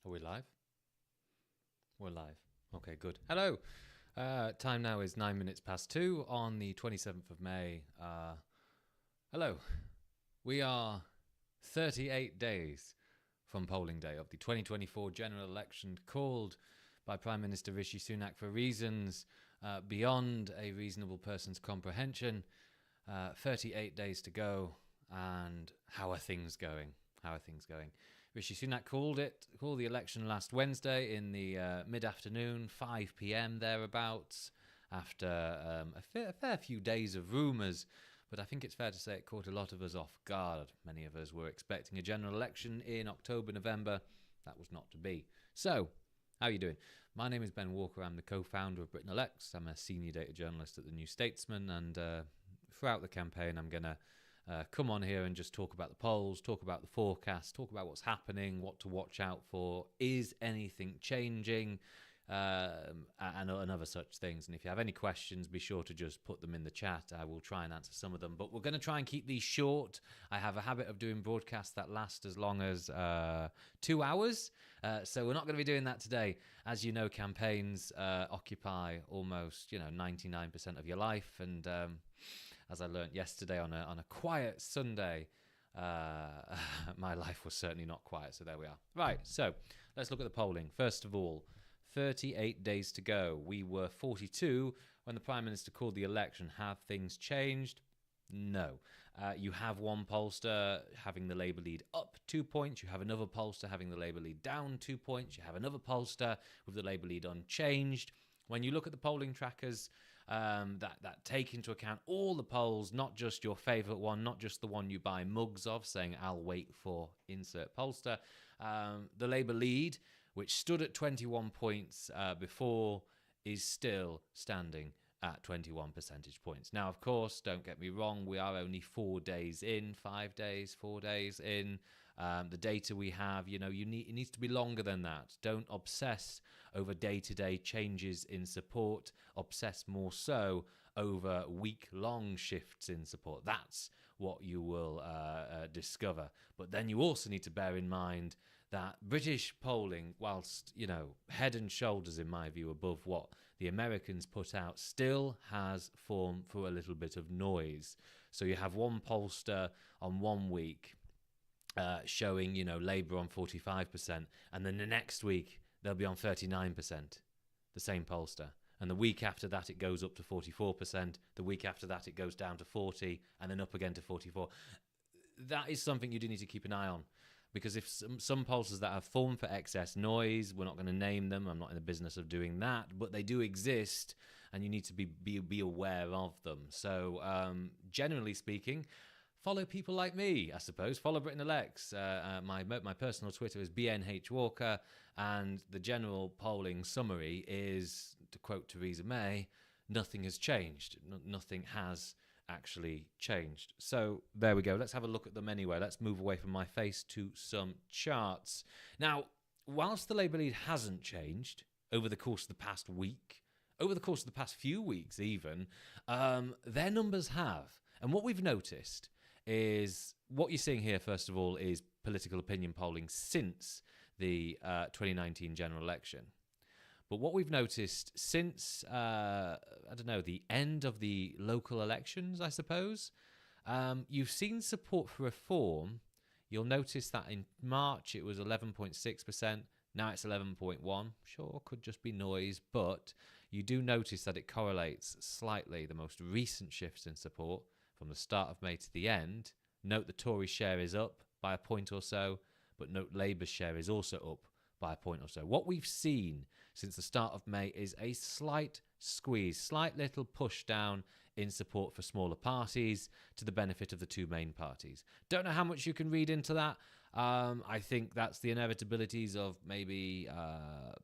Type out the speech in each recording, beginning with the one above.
Are we live? We're live. Okay, good. Hello. Time now is 9 minutes past 2 on the 27th of May. Hello. We are 38 days from polling day of the 2024 general election called by Prime Minister Rishi Sunak for reasons beyond a reasonable person's comprehension. 38 days to go, and how are things going? Rishi Sunak called the election last Wednesday in the mid-afternoon, 5 p.m. thereabouts, after a fair few days of rumours. But I think it's fair to say it caught a lot of us off guard. Many of us were expecting a general election in October, November. That was not to be. So, how are you doing? My name is Ben Walker. I'm the co-founder of Britain Elects. I'm a senior data journalist at the New Statesman, and throughout the campaign I'm going to come on here and just talk about the polls, talk about the forecast, talk about what's happening, what to watch out for, is anything changing, and other such things. And if you have any questions, be sure to just put them in the chat. I will try and answer some of them, but we're going to try and keep these short. I have a habit of doing broadcasts that last as long as 2 hours, so we're not going to be doing that today. As you know, campaigns occupy almost 99% of your life, and as I learnt yesterday on a quiet Sunday, my life was certainly not quiet, so there we are. Right, so let's look at the polling. First of all, 38 days to go. We were 42 when the Prime Minister called the election. Have things changed? No. You have one pollster having the Labour lead up 2 points. You have another pollster having the Labour lead down 2 points. You have another pollster with the Labour lead unchanged. When you look at the polling trackers that take into account all the polls, not just your favourite one, not just the one you buy mugs of, saying, I'll wait for insert pollster, the Labour lead, which stood at 21 points before, is still standing at 21 percentage points. Now, of course, don't get me wrong, we are only 4 days in, 5 days, 4 days in. The data we have, it needs to be longer than that. Don't obsess over day-to-day changes in support. Obsess more so over week-long shifts in support. That's what you will discover. But then you also need to bear in mind that British polling, whilst, head and shoulders, in my view, above what the Americans put out, still has form for a little bit of noise. So you have one pollster on 1 week showing, Labour on 45%, and then the next week they'll be on 39%, the same pollster. And the week after that it goes up to 44%, the week after that it goes down to 40%, and then up again to 44%. That is something you do need to keep an eye on, because if some pollsters that have fallen for excess noise, we're not going to name them, I'm not in the business of doing that, but they do exist, and you need to be aware of them. So generally speaking, follow people like me, I suppose. Follow Britain Elects. My personal Twitter is BNHWalker, and the general polling summary is, to quote Theresa May, nothing has changed. Nothing has actually changed. So there we go. Let's have a look at them anyway. Let's move away from my face to some charts. Now, whilst the Labour lead hasn't changed over the course of the past week, over the course of the past few weeks even, their numbers have. And what we've noticed is, what you're seeing here, first of all, is political opinion polling since the 2019 general election. But what we've noticed since, the end of the local elections, I suppose, you've seen support for reform. You'll notice that in March it was 11.6%. Now it's 11.1%. Sure, could just be noise, but you do notice that it correlates slightly. The most recent shifts in support from the start of May to the end. Note the Tory share is up by a point or so, but note Labour's share is also up by a point or so. What we've seen since the start of May is a slight squeeze, slight little push down in support for smaller parties to the benefit of the two main parties. Don't know how much you can read into that. I think that's the inevitabilities of maybe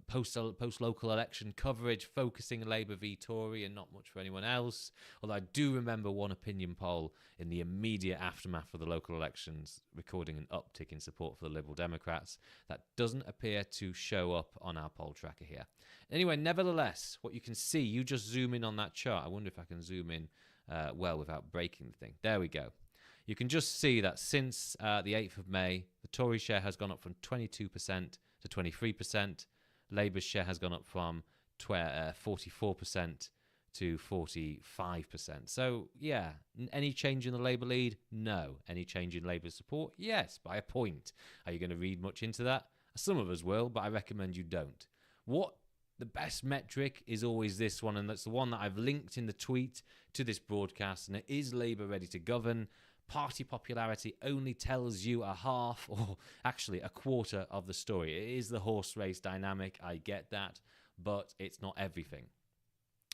post-local election coverage, focusing Labour v Tory and not much for anyone else. Although I do remember one opinion poll in the immediate aftermath of the local elections recording an uptick in support for the Liberal Democrats. That doesn't appear to show up on our poll tracker here. Anyway, nevertheless, what you can see, you just zoom in on that chart. I wonder if I can zoom in well without breaking the thing. There we go. You can just see that since the 8th of May, the Tory share has gone up from 22% to to 23%. Labour's share has gone up from 44% to 45%. So, yeah, any change in the Labour lead? No. Any change in Labour's support? Yes, by a point. Are you going to read much into that? Some of us will, but I recommend you don't. What the best metric is always this one, and that's the one that I've linked in the tweet to this broadcast, and it is Labour ready to govern. Party popularity only tells you a half, or actually a quarter of the story. It is the horse race dynamic, I get that, but it's not everything.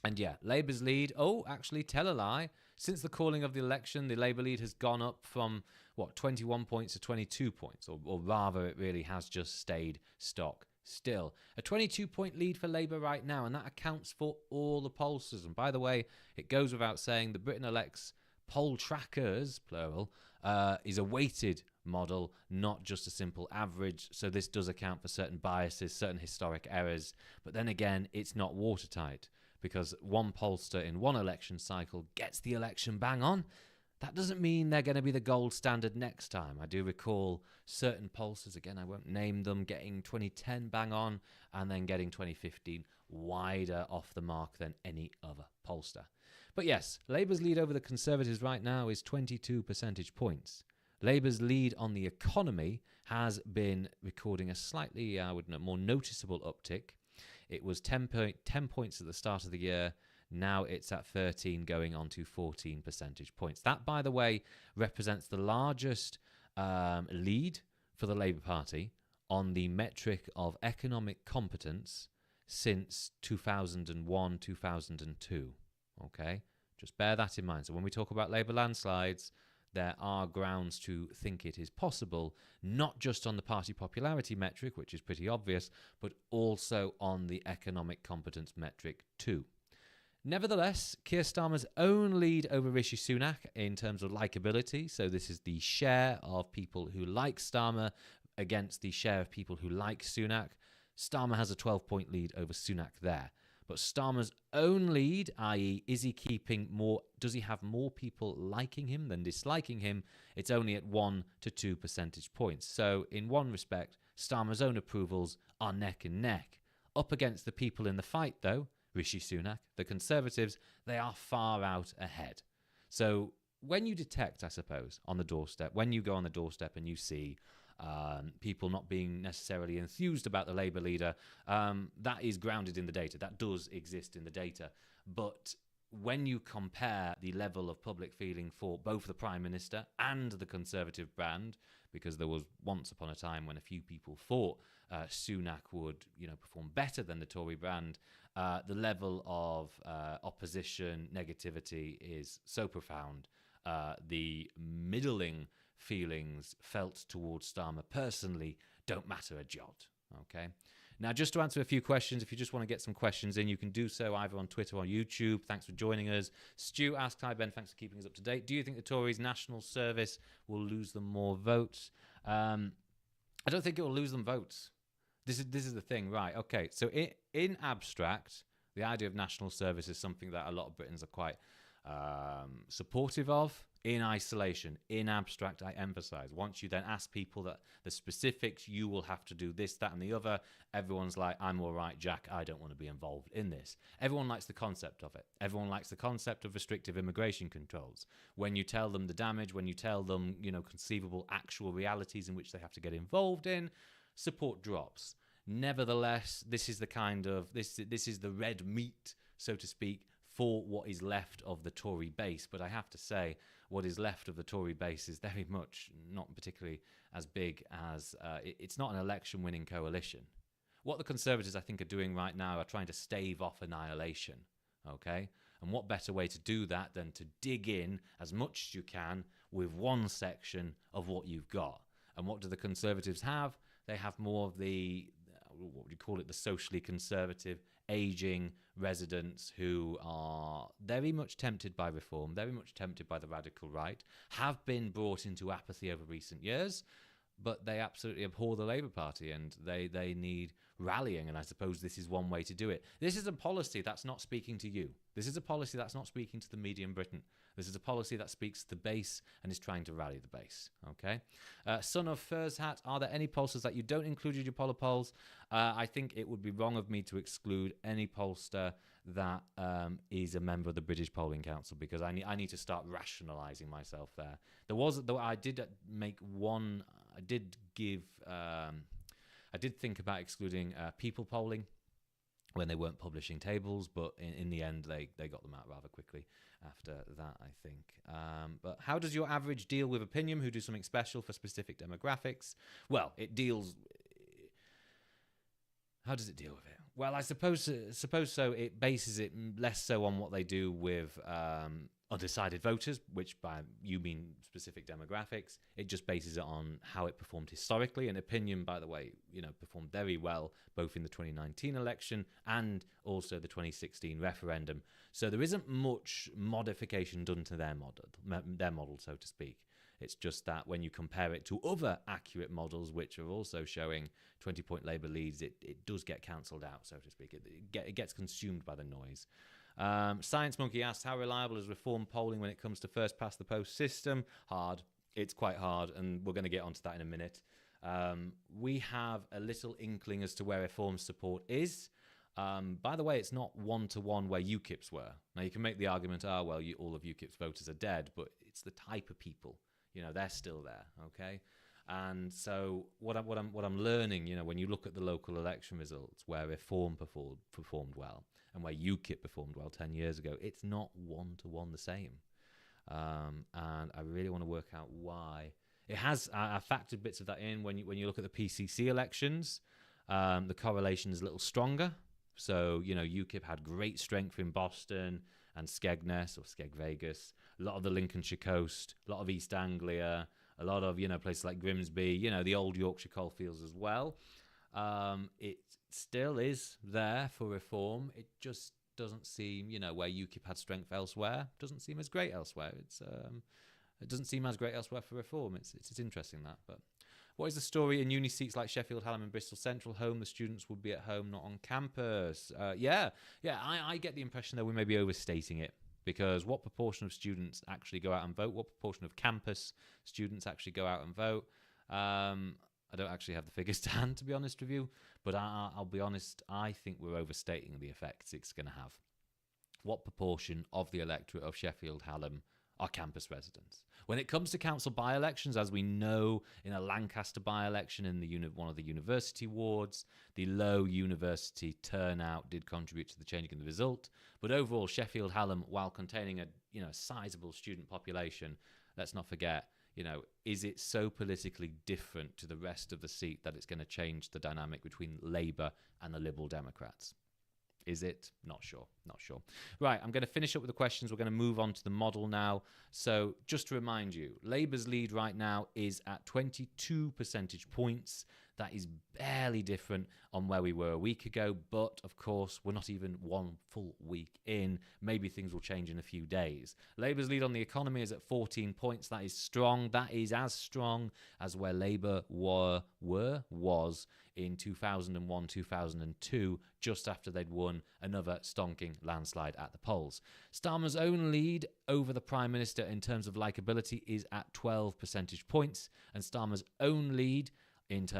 And yeah, Labour's lead, actually, tell a lie. Since the calling of the election, the Labour lead has gone up from, 21 points to 22 points, or rather, it really has just stayed stock still. A 22-point lead for Labour right now, and that accounts for all the pollsters. And by the way, it goes without saying, the Britain Elects poll trackers, plural, is a weighted model, not just a simple average. So this does account for certain biases, certain historic errors. But then again, it's not watertight, because one pollster in one election cycle gets the election bang on. That doesn't mean they're going to be the gold standard next time. I do recall certain pollsters, again, I won't name them, getting 2010 bang on and then getting 2015 wider off the mark than any other pollster. But yes, Labour's lead over the Conservatives right now is 22 percentage points. Labour's lead on the economy has been recording a slightly, more noticeable uptick. It was 10 points at the start of the year. Now it's at 13, going on to 14 percentage points. That, by the way, represents the largest lead for the Labour Party on the metric of economic competence since 2001, 2002. Okay? Just bear that in mind. So when we talk about Labour landslides, there are grounds to think it is possible, not just on the party popularity metric, which is pretty obvious, but also on the economic competence metric too. Nevertheless, Keir Starmer's own lead over Rishi Sunak in terms of likability, so this is the share of people who like Starmer against the share of people who like Sunak. Starmer has a 12-point lead over Sunak there. But Starmer's own lead, i.e., is he keeping more, does he have more people liking him than disliking him? It's only at 1 to 2 percentage points. So in one respect, Starmer's own approvals are neck and neck. Up against the people in the fight, though, Rishi Sunak, the Conservatives, they are far out ahead. So when you detect, I suppose, on the doorstep, when you go on the doorstep and you see people not being necessarily enthused about the Labour leader, that is grounded in the data. That does exist in the data. But when you compare the level of public feeling for both the Prime Minister and the Conservative brand, because there was once upon a time when a few people thought Sunak would, perform better than the Tory brand, the level of opposition, negativity is so profound. The middling feelings felt towards Starmer personally don't matter a jot. Okay. Now, just to answer a few questions, if you just want to get some questions in, you can do so either on Twitter or YouTube. Thanks for joining us. Stu asks, hi Ben, thanks for keeping us up to date. Do you think the Tories' National Service will lose them more votes? I don't think it will lose them votes. This is the thing, right? Okay, so in abstract, the idea of national service is something that a lot of Britons are quite supportive of. In isolation, in abstract, I emphasize. Once you then ask people that the specifics, you will have to do this, that, and the other, everyone's like, I'm all right, Jack, I don't want to be involved in this. Everyone likes the concept of it. Everyone likes the concept of restrictive immigration controls. When you tell them the damage, when you tell them, conceivable actual realities in which they have to get involved in, support drops. Nevertheless, this is the kind of, this is the red meat, so to speak, for what is left of the Tory base. But I have to say, what is left of the Tory base is very much not particularly as big as, it's not an election-winning coalition. What the Conservatives, I think, are doing right now are trying to stave off annihilation, okay? And what better way to do that than to dig in as much as you can with one section of what you've got. And what do the Conservatives have? They have more of the, what would you call it, the socially conservative, ageing residents who are very much tempted by reform, very much tempted by the radical right, have been brought into apathy over recent years, but they absolutely abhor the Labour Party, and they need rallying, and I suppose this is one way to do it. This is a policy that's not speaking to you. This is a policy that's not speaking to the media in Britain. This is a policy that speaks to the base and is trying to rally the base. Okay, Son of Furs Hat, are there any pollsters that you don't include in your poller polls? I think it would be wrong of me to exclude any pollster that is a member of the British Polling Council, because I need to start rationalising myself there. I did make one. I did give. I did think about excluding people polling when they weren't publishing tables, but in the end, they got them out rather quickly after that, I think. But how does your average deal with opinion who do something special for specific demographics? Well, it deals... How does it deal with it? Well, I suppose so. It bases it less so on what they do with undecided voters, which by you mean specific demographics. It just bases it on how it performed historically. And opinion, by the way, performed very well both in the 2019 election and also the 2016 referendum. So there isn't much modification done to their model, so to speak. It's just that when you compare it to other accurate models, which are also showing 20-point Labour leads, it does get cancelled out, so to speak. It gets consumed by the noise. Science Monkey asks, how reliable is reform polling when it comes to first past the post system? Hard. It's quite hard, and we're going to get onto that in a minute. We have a little inkling as to where reform support is. By the way, it's not one-to-one where UKIP's were. Now, you can make the argument, all of UKIP's voters are dead, but it's the type of people. They're still there, okay? And so what I'm learning, when you look at the local election results where Reform performed well and where UKIP performed well 10 years ago, it's not one-to-one the same. And I really want to work out why. It has. I factored bits of that in when you look at the PCC elections. The correlation is a little stronger. So UKIP had great strength in Boston and Skegness or Skeg Vegas, a lot of the Lincolnshire coast, a lot of East Anglia, a lot of places like Grimsby, the old Yorkshire coalfields as well. It still is there for reform. It just doesn't seem, where UKIP had strength elsewhere, doesn't seem as great elsewhere. It doesn't seem as great elsewhere for reform. It's interesting that. But what is the story in uni seats like Sheffield, Hallam and Bristol Central? Home, the students would be at home, not on campus. I get the impression that we may be overstating it, because what proportion of students actually go out and vote? What proportion of campus students actually go out and vote? I don't actually have the figures to hand, to be honest with you, but I'll be honest, I think we're overstating the effects it's going to have. What proportion of the electorate of Sheffield, Hallam are campus residents? When it comes to council by-elections, as we know, in a Lancaster by-election in one of the university wards, the low university turnout did contribute to the changing of the result. But overall, Sheffield, Hallam, while containing a sizable student population, let's not forget, is it so politically different to the rest of the seat that it's going to change the dynamic between Labour and the Liberal Democrats? Is it? Not sure. Right, I'm going to finish up with the questions. We're going to move on to the model now. So just to remind you, Labour's lead right now is at 22 percentage points. That is barely different on where we were a week ago. But, of course, we're not even one full week in. Maybe things will change in a few days. Labour's lead on the economy is at 14 points. That is strong. That is as strong as where Labour was in 2001, 2002, just after they'd won another stonking landslide at the polls. Starmer's own lead over the Prime Minister in terms of likeability is at 12 percentage points, and Starmer's own lead into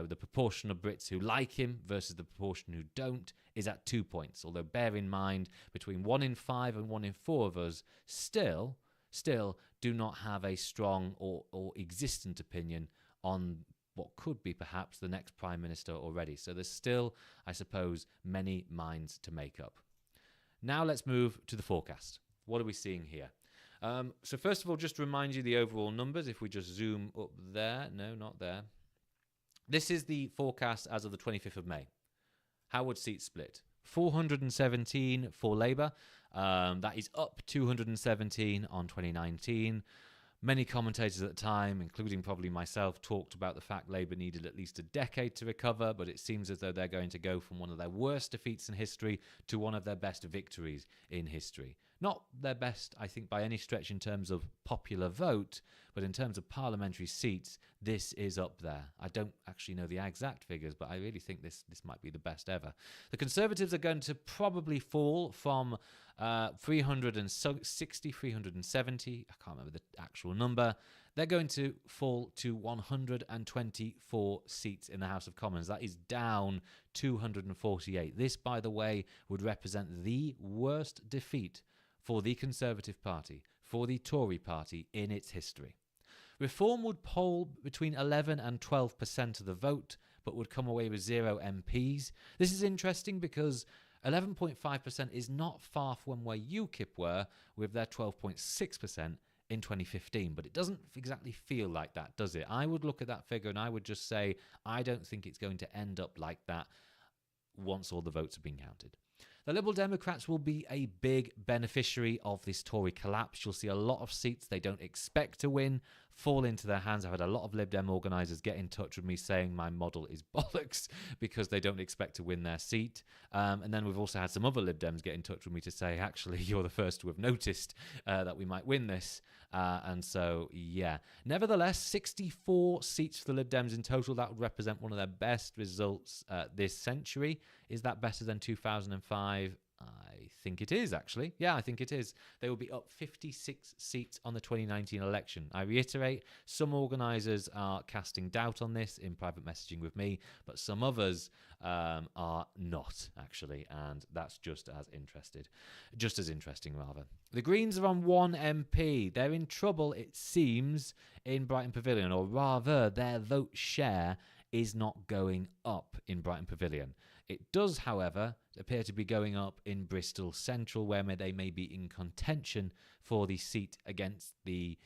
the proportion of Brits who like him versus the proportion who don't is at 2 points. Although bear in mind, between 1 in 5 and 1 in 4 of us still do not have a strong or existent opinion on what could be perhaps the next Prime Minister already. So there's still, I suppose, many minds to make up. Now let's move to the forecast. What are we seeing here? So first of all, just to remind you the overall numbers, if we just zoom up there. No, not there. This is the forecast as of the 25th of May. How would seats split? 417 for Labour. That is up 217 on 2019. Many commentators at the time, including probably myself, talked about the fact Labour needed at least a decade to recover, but it seems as though they're going to go from one of their worst defeats in history to one of their best victories in history. Not their best, I think, by any stretch in terms of popular vote, but in terms of parliamentary seats, this is up there. I don't actually know the exact figures, but I really think this might be the best ever. The Conservatives are going to probably fall from 360, 370. I can't remember the actual number. They're going to fall to 124 seats in the House of Commons. That is down 248. This, by the way, would represent the worst defeat for the Conservative Party, for the Tory party in its history. Reform would poll between 11 and 12% of the vote, but would come away with 0 MPs. This is interesting because 11.5% is not far from where UKIP were with their 12.6% in 2015, but it doesn't exactly feel like that, does it? I would look at that figure and I would just say, I don't think it's going to end up like that once all the votes have been counted. The Liberal Democrats will be a big beneficiary of this Tory collapse. You'll see a lot of seats they don't expect to win fall into their hands. I've had a lot of Lib Dem organisers get in touch with me saying my model is bollocks because they don't expect to win their seat. And then we've also had some other Lib Dems get in touch with me to say, actually, you're the first to have noticed that we might win this. And so, yeah. Nevertheless, 64 seats for the Lib Dems in total. That would represent one of their best results this century. Is that better than 2005? I think it is, actually. Yeah, I think it is. They will be up 56 seats on the 2019 election. I reiterate, some organisers are casting doubt on this in private messaging with me, but some others are not, actually, and that's just as interesting, rather. The Greens are on 1 MP. They're in trouble, it seems, in Brighton Pavilion, or rather, their vote share is not going up in Brighton Pavilion. It does, however, appear to be going up in Bristol Central, where they may be in contention for the seat against the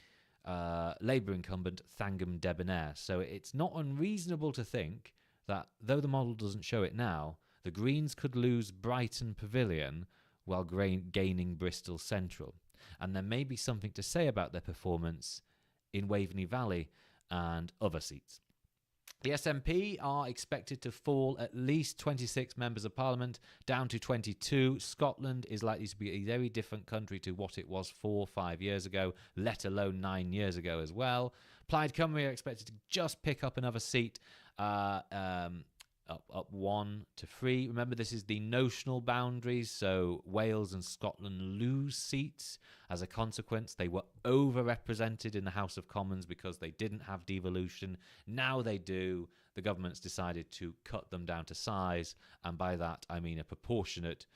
Labour incumbent Thangam Debonair. So it's not unreasonable to think that, though the model doesn't show it now, the Greens could lose Brighton Pavilion while gaining Bristol Central. And there may be something to say about their performance in Waveney Valley and other seats. The SNP are expected to fall at least 26 members of parliament, down to 22. Scotland is likely to be a very different country to what it was 4 or 5 years ago, let alone 9 years ago as well. Plaid Cymru are expected to just pick up another seat, up 1 to 3. Remember, this is the notional boundaries, so Wales and Scotland lose seats. As a consequence, they were overrepresented in the House of Commons because they didn't have devolution. Now they do. The government's decided to cut them down to size, and by that I mean a proportionate,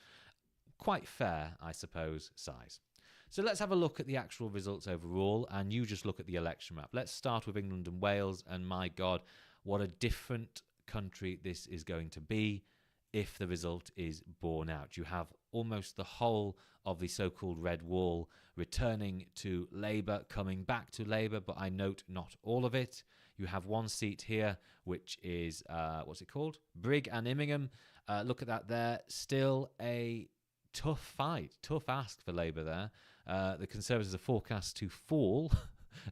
quite fair, I suppose, size. So let's have a look at the actual results overall, and you just look at the election map. Let's start with England and Wales, and my God, what a different country this is going to be if the result is borne out. You have almost the whole of the so-called Red Wall returning to Labour, coming back to Labour, but I note not all of it. You have one seat here, which is, what's it called? Brigg and Immingham. Look at that there. Still a tough fight, tough ask for Labour there. The Conservatives are forecast to fall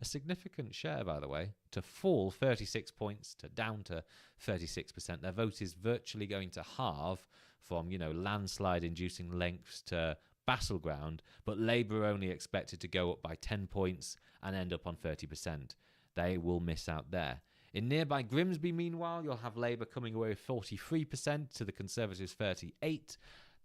a significant share, by the way, to fall 36 points to down to 36%. Their vote is virtually going to halve from, landslide-inducing lengths to battleground, but Labour are only expected to go up by 10 points and end up on 30%. They will miss out there. In nearby Grimsby, meanwhile, you'll have Labour coming away with 43% to the Conservatives 38%.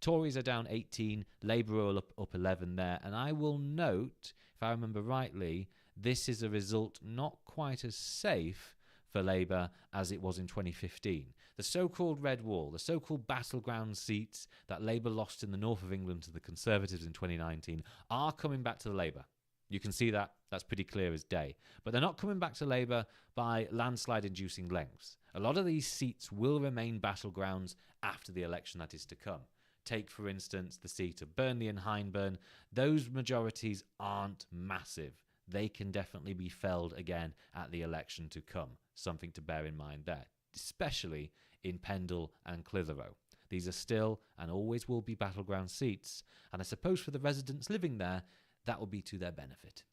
Tories are down 18, Labour are up 11 there. And I will note, if I remember rightly, this is a result not quite as safe for Labour as it was in 2015. The so-called Red Wall, the so-called battleground seats that Labour lost in the north of England to the Conservatives in 2019 are coming back to Labour. You can see that. That's pretty clear as day. But they're not coming back to Labour by landslide-inducing lengths. A lot of these seats will remain battlegrounds after the election that is to come. Take, for instance, the seat of Burnley and Hyndburn. Those majorities aren't massive. They can definitely be felled again at the election to come. Something to bear in mind there, especially in Pendle and Clitheroe. These are still and always will be battleground seats, and I suppose for the residents living there, that will be to their benefit.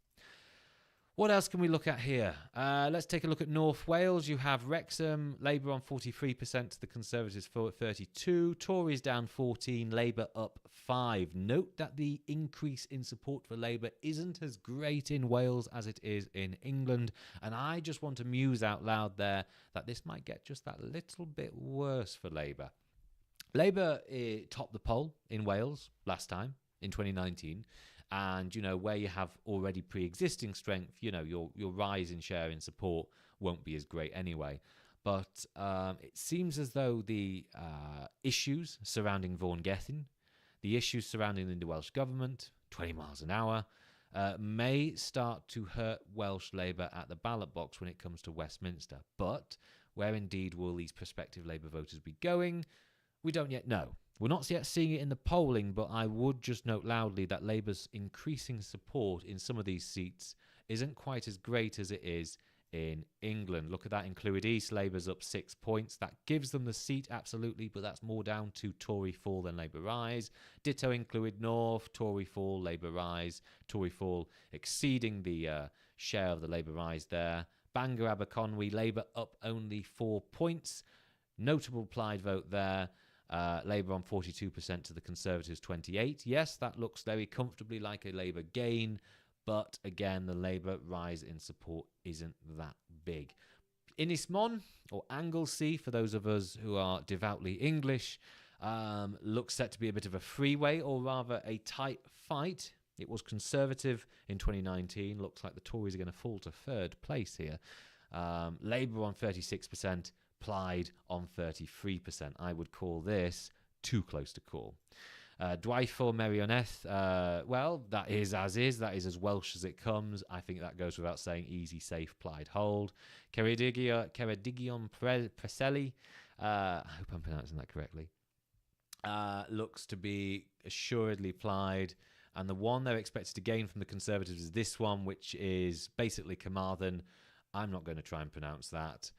What else can we look at here? Let's take a look at North Wales. You have Wrexham, Labour on 43% to the Conservatives for 32%. Tories down 14%, Labour up 5%. Note that the increase in support for Labour isn't as great in Wales as it is in England. And I just want to muse out loud there that this might get just that little bit worse for Labour. Labour topped the poll in Wales last time in 2019. And, where you have already pre-existing strength, your rise in share in support won't be as great anyway. But it seems as though the issues surrounding Vaughan Gethin, the issues surrounding the Welsh Government, 20 miles an hour, may start to hurt Welsh Labour at the ballot box when it comes to Westminster. But where indeed will these prospective Labour voters be going? We don't yet know. We're not yet seeing it in the polling, but I would just note loudly that Labour's increasing support in some of these seats isn't quite as great as it is in England. Look at that in Clwyd East. Labour's up 6 points. That gives them the seat, absolutely, but that's more down to Tory fall than Labour rise. Ditto in Clwyd North, Tory fall, Labour rise. Tory fall exceeding the share of the Labour rise there. Bangor Aberconwy, Labour up only 4 points. Notable Plaid vote there. Labour on 42% to the Conservatives 28%. Yes, that looks very comfortably like a Labour gain, but again, the Labour rise in support isn't that big. Ynys Môn, or Anglesey, for those of us who are devoutly English, looks set to be a bit of a freeway, or rather a tight fight. It was Conservative in 2019. Looks like the Tories are going to fall to third place here. Labour on 36%. Plaid on 33%. I would call this too close to call. Dwyfor Merioneth, well, that is as is. That is as Welsh as it comes. I think that goes without saying. Easy, safe, Plaid hold. Ceredigion Preseli, I hope I'm pronouncing that correctly, looks to be assuredly Plaid. And the one they're expected to gain from the Conservatives is this one, which is basically Carmarthen. I'm not going to try and pronounce that.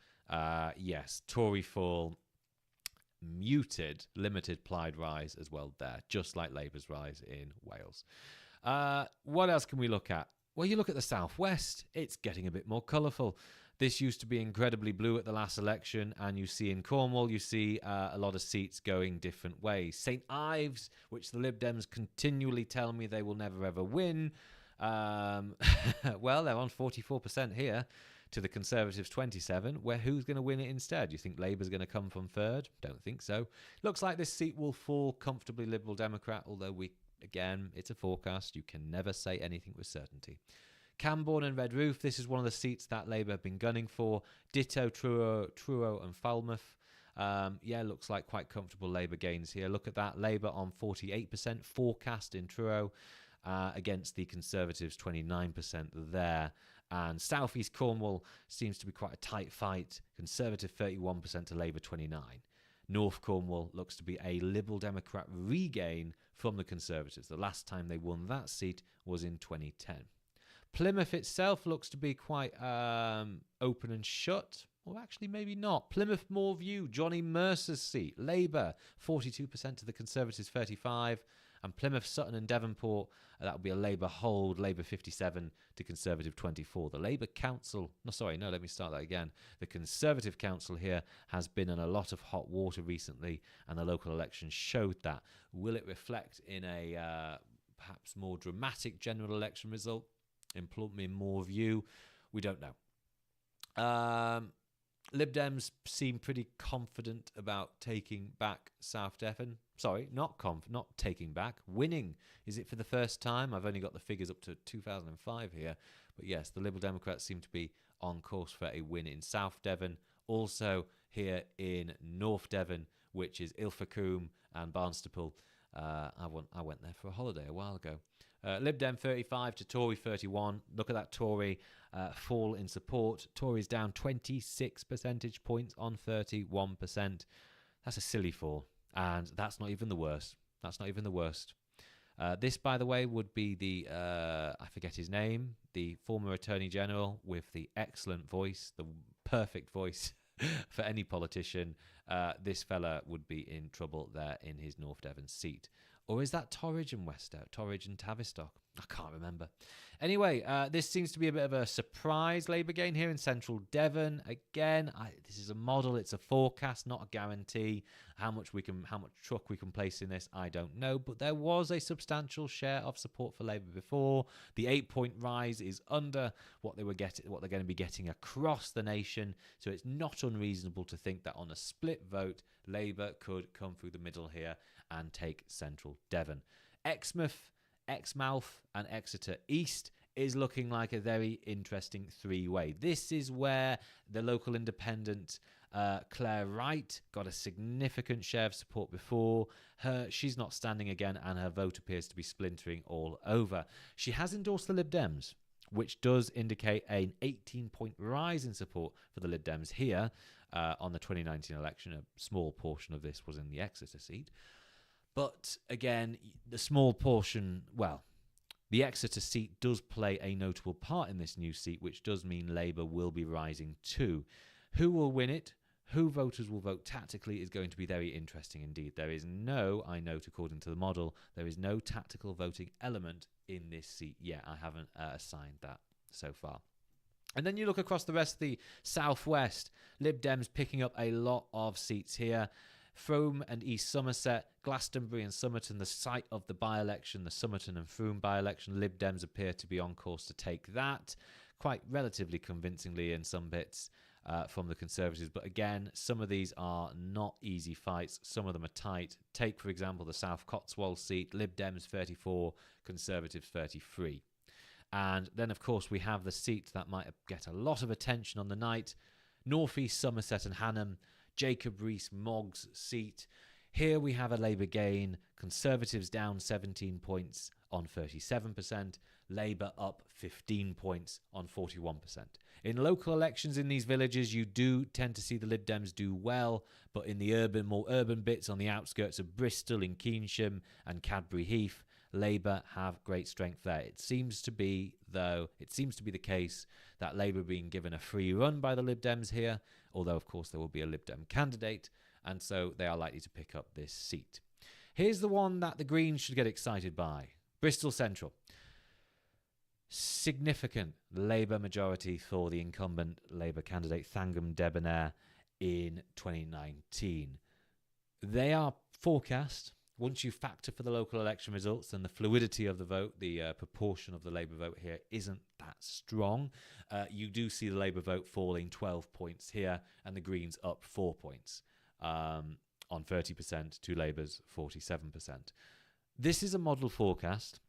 Yes, Tory fall, muted, limited Plaid rise as well there, just like Labour's rise in Wales. What else can we look at? Well, you look at the southwest, it's getting a bit more colourful. This used to be incredibly blue at the last election, and you see in Cornwall, you see a lot of seats going different ways. St Ives, which the Lib Dems continually tell me they will never ever win, well, they're on 44% here. To the Conservatives 27%, where who's going to win it instead? You think Labour's going to come from third? Don't think so. Looks like this seat will fall comfortably Liberal Democrat, although again, it's a forecast. You can never say anything with certainty. Camborne and Redroof, this is one of the seats that Labour have been gunning for. Ditto, Truro and Falmouth. Looks like quite comfortable Labour gains here. Look at that. Labour on 48%, forecast in Truro, against the Conservatives 29% there. And South East Cornwall seems to be quite a tight fight. Conservative 31% to Labour 29%. North Cornwall looks to be a Liberal Democrat regain from the Conservatives. The last time they won that seat was in 2010. Plymouth itself looks to be quite open and shut. Or actually, maybe not. Plymouth Moorview, Johnny Mercer's seat. Labour 42% to the Conservatives 35%. And Plymouth, Sutton and Devonport, that would be a Labour hold, Labour 57 to Conservative 24. The Labour Council, let me start that again. The Conservative Council here has been in a lot of hot water recently, and the local elections showed that. Will it reflect in a perhaps more dramatic general election result? In Moorview? We don't know. Lib Dems seem pretty confident about taking back South Devon. Sorry, not taking back, winning. Is it for the first time? I've only got the figures up to 2005 here. But yes, the Liberal Democrats seem to be on course for a win in South Devon. Also here in North Devon, which is Ilfracombe and Barnstaple. I went there for a holiday a while ago. Lib Dem 35 to Tory 31. Look at that Tory fall in support. Tories down 26 percentage points on 31%. That's a silly fall. And that's not even the worst. This, by the way, would be the, I forget his name, the former Attorney General with the excellent voice, the perfect voice for any politician. This fella would be in trouble there in his North Devon seat. Or is that Torridge and Tavistock? I can't remember. Anyway, this seems to be a bit of a surprise Labour gain here in central Devon. Again, this is a model; it's a forecast, not a guarantee. How much truck we can place in this, I don't know. But there was a substantial share of support for Labour before. The 8-point rise is under what they're going to be getting across the nation. So it's not unreasonable to think that on a split vote, Labour could come through the middle here and take central Devon. Exmouth and Exeter East is looking like a very interesting three-way. This is where the local independent Claire Wright got a significant share of support before. She's not standing again, and her vote appears to be splintering all over. She has endorsed the Lib Dems, which does indicate an 18-point rise in support for the Lib Dems here on the 2019 election. A small portion of this was in the Exeter seat. But again, the small portion, the Exeter seat does play a notable part in this new seat, which does mean Labour will be rising too. Who will win it? Who voters will vote tactically is going to be very interesting indeed. There is no, I note according to the model, there is no tactical voting element in this seat yet. I haven't assigned that so far. And then you look across the rest of the southwest, Lib Dems picking up a lot of seats here. Frome and East Somerset, Glastonbury and Somerton, the site of the by-election, the Somerton and Frome by-election. Lib Dems appear to be on course to take that quite relatively convincingly in some bits from the Conservatives. But again, some of these are not easy fights. Some of them are tight. Take, for example, the South Cotswold seat, Lib Dems 34, Conservatives 33. And then, of course, we have the seat that might get a lot of attention on the night, North East Somerset and Hanham, Jacob Rees-Mogg's seat. Here we have a Labour gain, Conservatives down 17 points on 37%, Labour up 15 points on 41%. In local elections in these villages, you do tend to see the Lib Dems do well, but in the more urban bits on the outskirts of Bristol, in Keynsham and Cadbury Heath, Labour have great strength there. It seems to be the case that Labour being given a free run by the Lib Dems here, although of course there will be a Lib Dem candidate, and so they are likely to pick up this seat. Here's the one that the Greens should get excited by. Bristol Central. Significant Labour majority for the incumbent Labour candidate Thangam Debonair in 2019. They are forecast, once you factor for the local election results and the fluidity of the vote, the proportion of the Labour vote here isn't that strong. You do see the Labour vote falling 12 points here and the Greens up 4 points on 30% to Labour's 47%. This is a model forecast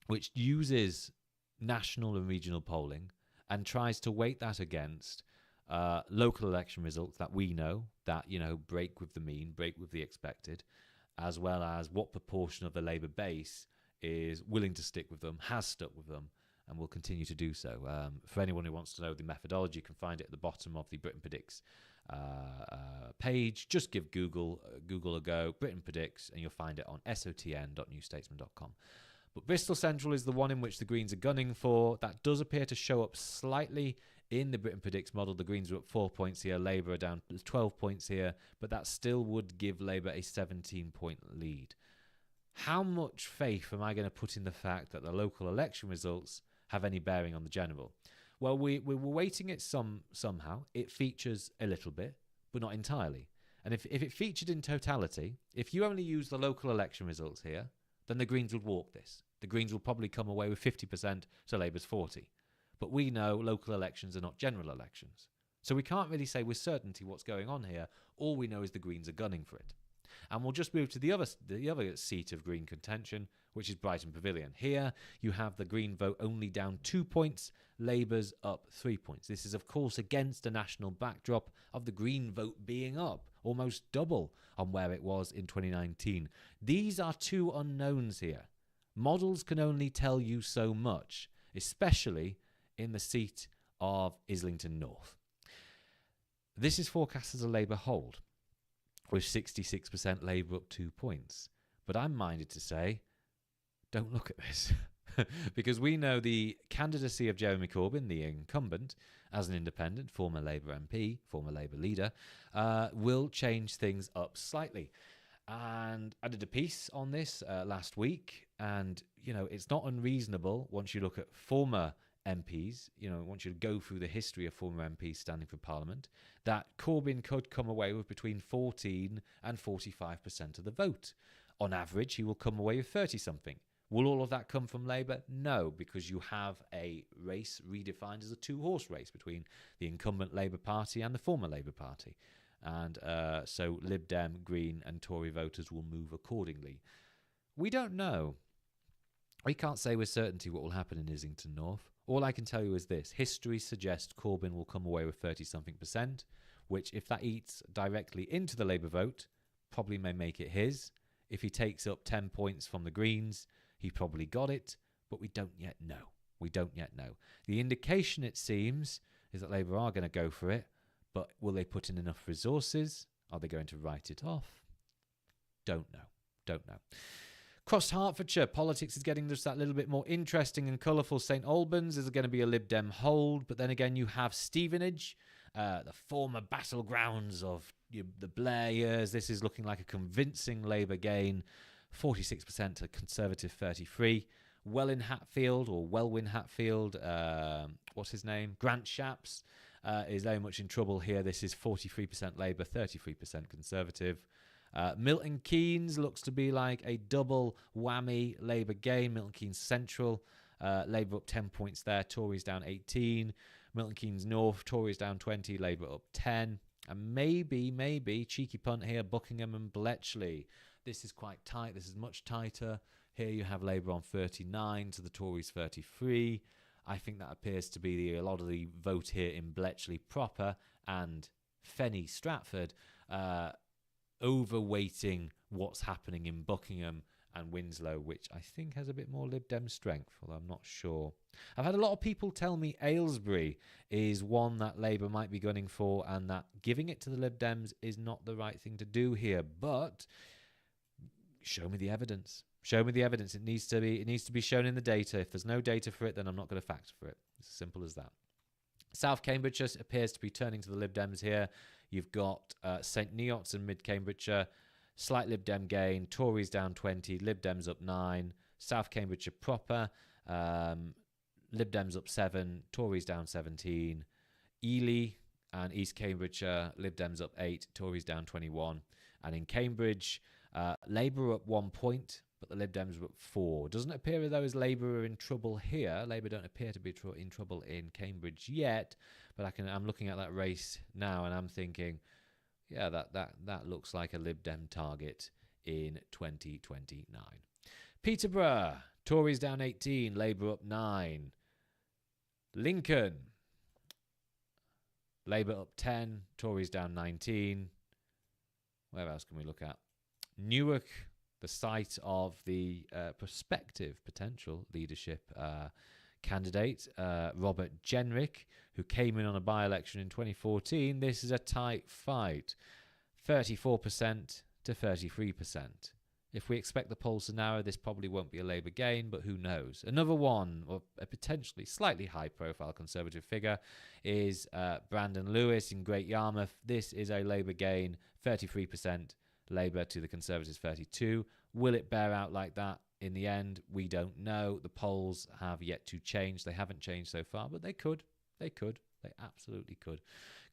which uses national and regional polling and tries to weight that against local election results that we know that, break with the mean, break with the expected, as well as what proportion of the Labour base is willing to stick with them, has stuck with them, and will continue to do so. For anyone who wants to know the methodology, you can find it at the bottom of the Britain Predicts page. Just give Google a go, Britain Predicts, and you'll find it on sotn.newstatesman.com. But Bristol Central is the one in which the Greens are gunning for. That does appear to show up slightly in the Britain Predicts model. The Greens are up 4 points here, Labour are down 12 points here, but that still would give Labour a 17-point lead. How much faith am I going to put in the fact that the local election results have any bearing on the general? Well, we were weighting it somehow. It features a little bit, but not entirely. And if it featured in totality, if you only use the local election results here, then the Greens would walk this. The Greens will probably come away with 50% to Labour's 40%. But we know local elections are not general elections. So we can't really say with certainty what's going on here. All we know is the Greens are gunning for it. And we'll just move to the other seat of Green contention, which is Brighton Pavilion. Here you have the Green vote only down 2 points, Labour's up 3 points. This is, of course, against a national backdrop of the Green vote being up almost double on where it was in 2019. These are two unknowns here. Models can only tell you so much, especially in the seat of Islington North. This is forecast as a Labour hold, with 66% Labour up 2 points. But I'm minded to say, don't look at this. Because we know the candidacy of Jeremy Corbyn, the incumbent, as an independent, former Labour MP, former Labour leader, will change things up slightly. And I did a piece on this last week, And, it's not unreasonable once you look at former MPs, once you go through the history of former MPs standing for Parliament, that Corbyn could come away with between 14 and 45% of the vote. On average, he will come away with 30-something. Will all of that come from Labour? No, because you have a race redefined as a two-horse race between the incumbent Labour Party and the former Labour Party. And so Lib Dem, Green and Tory voters will move accordingly. We don't know. We can't say with certainty what will happen in Islington North. All I can tell you is this. History suggests Corbyn will come away with 30-something%, which, if that eats directly into the Labour vote, probably may make it his. If he takes up 10 points from the Greens, he probably got it, but we don't yet know. The indication, it seems, is that Labour are going to go for it, but will they put in enough resources? Are they going to write it off? Don't know. Across Hertfordshire, politics is getting just that little bit more interesting and colourful. St Albans is going to be a Lib Dem hold, but then again you have Stevenage, the former battlegrounds of the Blair years. This is looking like a convincing Labour gain, 46% to Conservative 33%. Welwyn Hatfield, what's his name? Grant Shapps is very much in trouble here. This is 43% Labour, 33% Conservative. Milton Keynes looks to be like a double whammy Labour gain. Milton Keynes Central, Labour up 10 points there, Tories down 18. Milton Keynes North, Tories down 20, Labour up 10. And maybe, cheeky punt here, Buckingham and Bletchley. This is quite tight. This is much tighter. Here you have Labour on 39 to the Tories 33. I think that appears to be a lot of the vote here in Bletchley proper and Fenny Stratford, overweighting what's happening in Buckingham and Winslow, which I think has a bit more Lib Dem strength, although I'm not sure. I've had a lot of people tell me Aylesbury is one that Labour might be gunning for and that giving it to the Lib Dems is not the right thing to do here, but show me the evidence. It needs to be shown in the data. If there's no data for it, then I'm not going to factor for it. It's as simple as that. South Cambridgeshire appears to be turning to the Lib Dems here. You've got St Neots and Mid Cambridgeshire, slight Lib Dem gain, Tories down 20, Lib Dems up 9, South Cambridgeshire proper, Lib Dems up 7, Tories down 17, Ely and East Cambridgeshire, Lib Dems up 8, Tories down 21, and in Cambridge, Labour up 1 point, but the Lib Dems were up 4. Doesn't appear as though Labour are in trouble here. Labour don't appear to be in trouble in Cambridge yet, but I'm looking at that race now and I'm thinking, yeah, that looks like a Lib Dem target in 2029. Peterborough, Tories down 18, Labour up 9. Lincoln, Labour up 10, Tories down 19. Where else can we look at? Newark, the site of the prospective potential leadership candidate, Robert Jenrick, who came in on a by-election in 2014. This is a tight fight, 34% to 33%. If we expect the polls to narrow, this probably won't be a Labour gain, but who knows? Another one, or a potentially slightly high-profile Conservative figure, is Brandon Lewis in Great Yarmouth. This is a Labour gain, 33%. Labour to the Conservatives 32. Will it bear out like that in the end? We don't know. The polls have yet to change. They haven't changed so far, but they could. They absolutely could.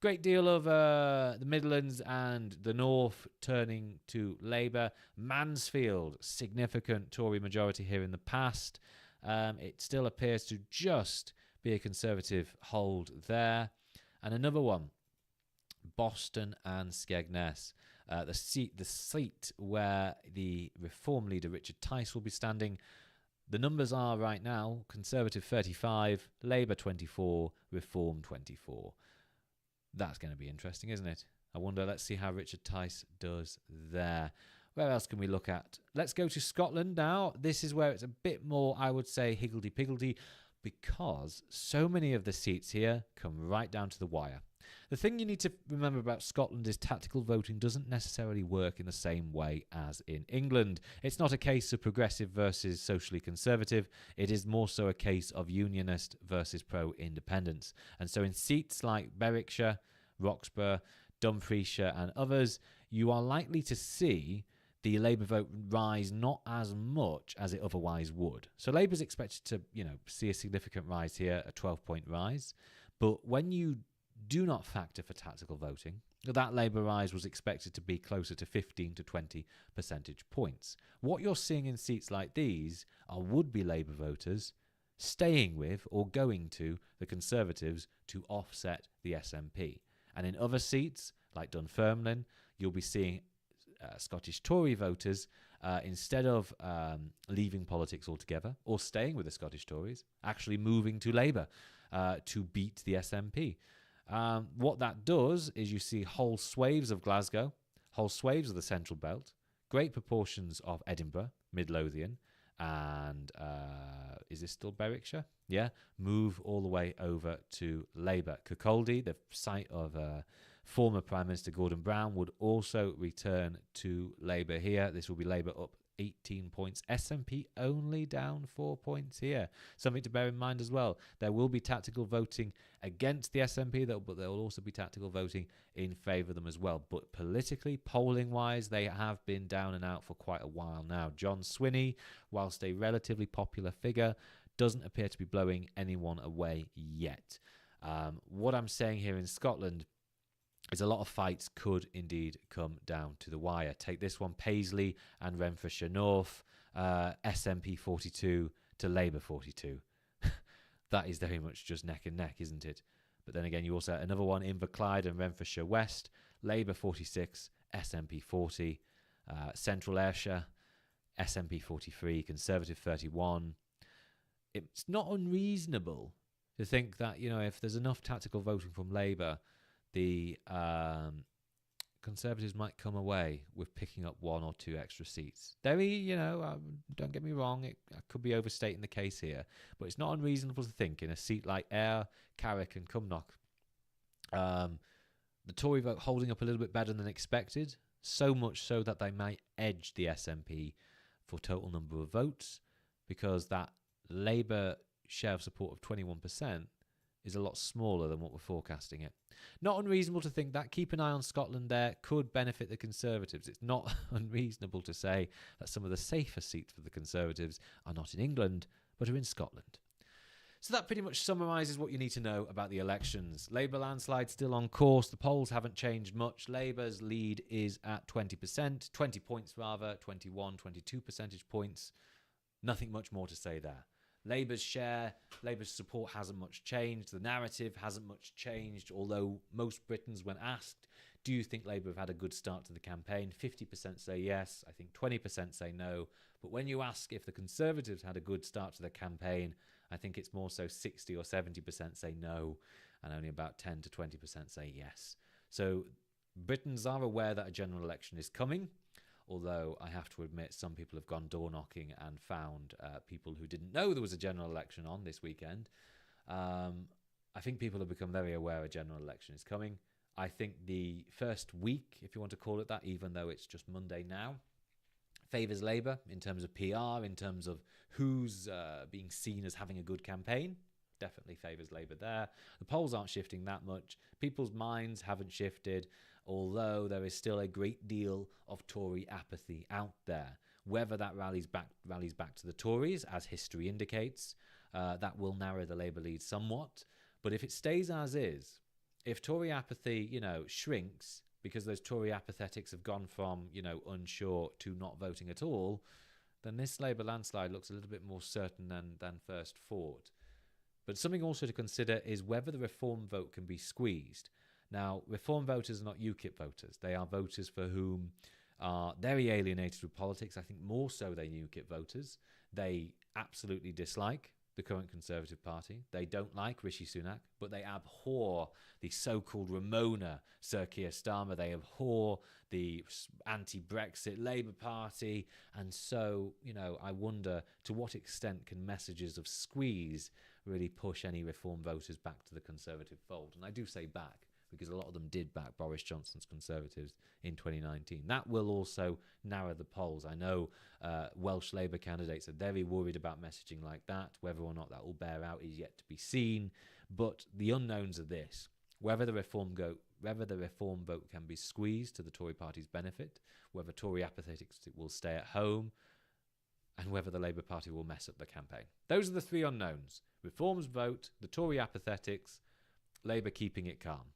Great deal of the Midlands and the North turning to Labour. Mansfield, significant Tory majority here in the past. It still appears to just be a Conservative hold there. And another one, Boston and Skegness. The seat where the Reform leader Richard Tice will be standing. The numbers are right now Conservative 35, Labour 24, Reform 24. That's going to be interesting, isn't it? I wonder, let's see how Richard Tice does there. Where else can we look at? Let's go to Scotland now. This is where it's a bit more, I would say, higgledy-piggledy, because so many of the seats here come right down to the wire. The thing you need to remember about Scotland is tactical voting doesn't necessarily work in the same way as in England. It's not a case of progressive versus socially conservative. It is more so a case of unionist versus pro-independence. And so in seats like Berwickshire, Roxburgh, Dumfriesshire and others, you are likely to see the Labour vote rise not as much as it otherwise would. So Labour's expected to, see a significant rise here, a 12-point rise. But when you do not factor for tactical voting, that Labour rise was expected to be closer to 15 to 20 percentage points. What you're seeing in seats like these are would-be Labour voters staying with or going to the Conservatives to offset the SNP. And in other seats, like Dunfermline, you'll be seeing Scottish Tory voters, instead of leaving politics altogether or staying with the Scottish Tories, actually moving to Labour to beat the SNP. What that does is you see whole swathes of Glasgow, whole swathes of the Central Belt, great proportions of Edinburgh, Midlothian, and is this still Berwickshire? Yeah, move all the way over to Labour. Kirkcaldy, the site of former Prime Minister Gordon Brown, would also return to Labour here. This will be Labour up 18 points. SNP only down 4 points here. Something to bear in mind as well. There will be tactical voting against the SNP, but there will also be tactical voting in favour of them as well. But politically, polling-wise, they have been down and out for quite a while now. John Swinney, whilst a relatively popular figure, doesn't appear to be blowing anyone away yet. What I'm saying here in Scotland is a lot of fights could indeed come down to the wire. Take this one, Paisley and Renfrewshire North, SNP 42 to Labour 42. That is very much just neck and neck, isn't it? But then again, you also have another one, Inverclyde and Renfrewshire West, Labour 46, SNP 40, Central Ayrshire, SNP 43, Conservative 31. It's not unreasonable to think that, if there's enough tactical voting from Labour, the Conservatives might come away with picking up 1 or 2 extra seats. Don't get me wrong, I could be overstating the case here, but it's not unreasonable to think in a seat like Ayr, Carrick and Cumnock, the Tory vote holding up a little bit better than expected, so much so that they might edge the SNP for total number of votes, because that Labour share of support of 21% is a lot smaller than what we're forecasting it. Not unreasonable to think that. Keep an eye on Scotland there. Could benefit the Conservatives. It's not unreasonable to say that some of the safer seats for the Conservatives are not in England, but are in Scotland. So that pretty much summarises what you need to know about the elections. Labour landslide still on course. The polls haven't changed much. Labour's lead is at 20%, 20 points rather, 21, 22 percentage points. Nothing much more to say there. Labour's share, Labour's support hasn't much changed. The narrative hasn't much changed, although most Britons, when asked, do you think Labour have had a good start to the campaign? 50% say yes. I think 20% say no. But when you ask if the Conservatives had a good start to the campaign, I think it's more so 60 or 70% say no, and only about 10 to 20% say yes. So Britons are aware that a general election is coming, although I have to admit some people have gone door knocking and found people who didn't know there was a general election on this weekend. I think people have become very aware a general election is coming. I think the first week, if you want to call it that, even though it's just Monday now, favours Labour in terms of PR, in terms of who's being seen as having a good campaign. Definitely favours Labour there. The polls aren't shifting that much. People's minds haven't shifted, although there is still a great deal of Tory apathy out there. Whether that rallies back to the Tories, as history indicates, that will narrow the Labour lead somewhat. But if it stays as is, if Tory apathy, shrinks because those Tory apathetics have gone from, unsure to not voting at all, then this Labour landslide looks a little bit more certain than first thought. But something also to consider is whether the Reform vote can be squeezed. Now, Reform voters are not UKIP voters. They are voters for whom are very alienated with politics, I think more so than UKIP voters. They absolutely dislike the current Conservative Party. They don't like Rishi Sunak, but they abhor the so-called Ramona Sir Keir Starmer. They abhor the anti-Brexit Labour Party. And so, I wonder to what extent can messages of squeeze really push any Reform voters back to the Conservative fold. And I do say back, because a lot of them did back Boris Johnson's Conservatives in 2019. That will also narrow the polls. I know Welsh Labour candidates are very worried about messaging like that. Whether or not that will bear out is yet to be seen. But the unknowns are this. whether the reform vote can be squeezed to the Tory party's benefit, whether Tory apathetics will stay at home, and whether the Labour Party will mess up the campaign. Those are the three unknowns. Reforms vote, the Tory apathetics, Labour keeping it calm.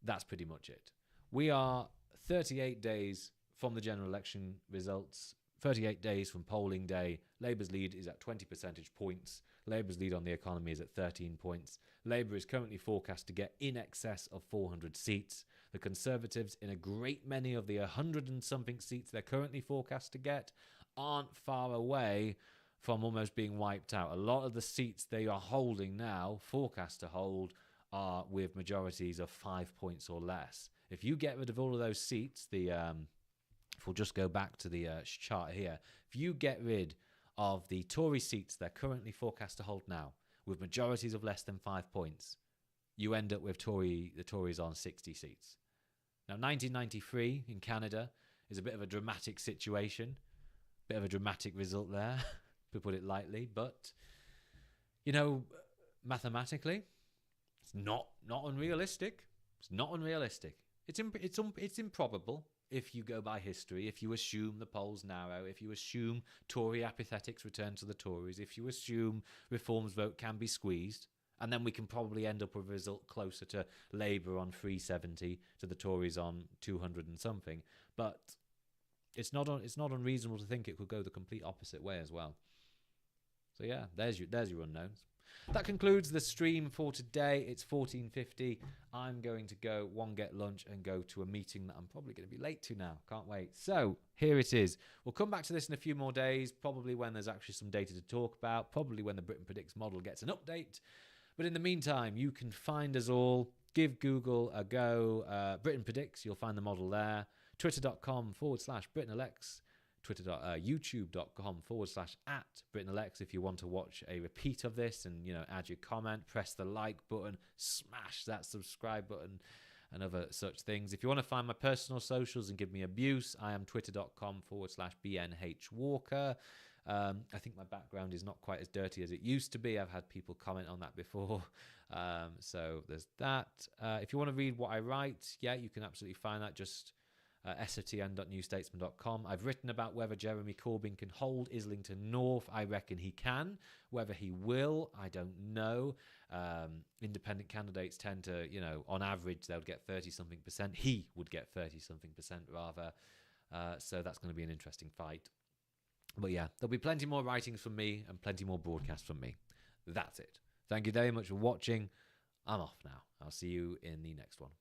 That's pretty much it. We are 38 days from the general election results, 38 days from polling day. Labour's lead is at 20 percentage points. Labour's lead on the economy is at 13 points. Labour is currently forecast to get in excess of 400 seats. The Conservatives, in a great many of the 100 and something seats they're currently forecast to get, aren't far away from almost being wiped out. A lot of the seats they are holding now, forecast to hold, are with majorities of 5 points or less. If you get rid of all of those seats, if we'll just go back to the chart here, if you get rid of the Tory seats they're currently forecast to hold now, with majorities of less than 5 points, you end up with the Tories on 60 seats. Now, 1993 in Canada is a bit of a dramatic situation, bit of a dramatic result there, to put it lightly, but, mathematically, it's not unrealistic. It's not unrealistic. It's improbable if you go by history, if you assume the polls narrow, if you assume Tory apathetics return to the Tories, if you assume reforms vote can be squeezed, and then we can probably end up with a result closer to Labour on 370 to the Tories on 200 and something. But it's not unreasonable to think it could go the complete opposite way as well. So yeah, there's your unknowns. That concludes the stream for today. It's 14:50. I'm going to go get lunch and go to a meeting that I'm probably going to be late to now. Can't wait. So here it is. We'll come back to this in a few more days, probably when there's actually some data to talk about, probably when the Britain Predicts model gets an update. But in the meantime, you can find us all. Give Google a go. Britain Predicts, you'll find the model there. Twitter.com/BritainElects. YouTube.com/@BritainElects if you want to watch a repeat of this and, add your comment, press the like button, smash that subscribe button and other such things. If you want to find my personal socials and give me abuse, I am twitter.com/BNHWalker. I think my background is not quite as dirty as it used to be. I've had people comment on that before. So there's that. If you want to read what I write, you can absolutely find that. Just sotn.newstatesman.com. I've written about whether Jeremy Corbyn can hold Islington North. I reckon he can. Whether he will, I don't know. Independent candidates tend to, on average, they'll get 30-something percent. He would get 30-something percent rather. So that's going to be an interesting fight. But yeah, there'll be plenty more writings from me and plenty more broadcasts from me. That's it. Thank you very much for watching. I'm off now. I'll see you in the next one.